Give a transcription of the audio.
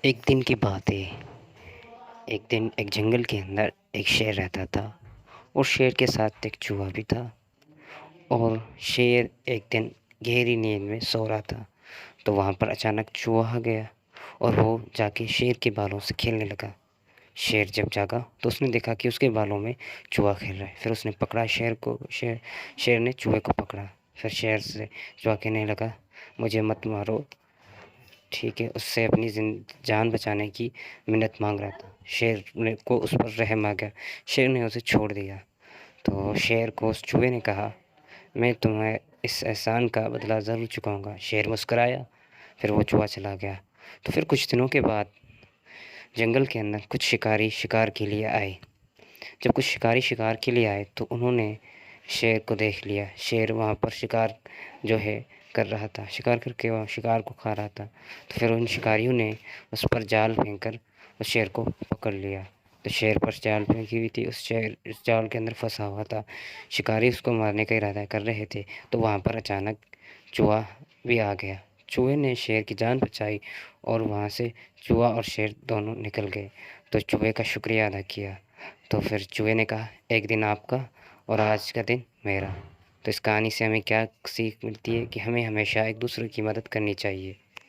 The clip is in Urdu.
ایک دن کی بات ہے۔ ایک دن ایک جنگل کے اندر ایک شیر رہتا تھا، اور شیر کے ساتھ ایک چوہا بھی تھا۔ اور شیر ایک دن گہری نیند میں سو رہا تھا، تو وہاں پر اچانک چوہا آ گیا اور وہ جا کے شیر کے بالوں سے کھیلنے لگا۔ شیر جب جاگا تو اس نے دیکھا کہ اس کے بالوں میں چوہا کھیل رہا ہے۔ پھر اس نے پکڑا شیر کو، شیر نے چوہے کو پکڑا۔ پھر شیر سے چوہا کہنے لگا، مجھے مت مارو، ٹھیک ہے، اس سے اپنی جان بچانے کی منت مانگ رہا تھا۔ شیر کو اس پر رحم آ گیا، شیر نے اسے چھوڑ دیا۔ تو شیر کو اس چوہے نے کہا، میں تمہیں اس احسان کا بدلہ ضرور چکاؤں گا۔ شیر مسکرایا، پھر وہ چوہا چلا گیا۔ تو پھر کچھ دنوں کے بعد جنگل کے اندر کچھ شکاری شکار کے لیے آئے۔ جب کچھ شکاری شکار کے لیے آئے تو انہوں نے شیر کو دیکھ لیا۔ شیر وہاں پر شکار جو ہے کر رہا تھا، شکار کر کے وہ شکار کو کھا رہا تھا۔ تو پھر ان شکاریوں نے اس پر جال پھینک کر اس شیر کو پکڑ لیا۔ تو شیر پر جال پھینکی ہوئی تھی، اس جال کے اندر پھنسا ہوا تھا۔ شکاری اس کو مارنے کا ارادہ کر رہے تھے، تو وہاں پر اچانک چوہا بھی آ گیا۔ چوہے نے شیر کی جان بچائی اور وہاں سے چوہا اور شیر دونوں نکل گئے۔ تو چوہے کا شکریہ ادا کیا۔ تو پھر چوہے نے کہا، ایک دن آپ کا اور آج کا دن میرا۔ تو اس کہانی سے ہمیں کیا سیکھ ملتی ہے کہ ہمیں ہمیشہ ایک دوسرے کی مدد کرنی چاہیے۔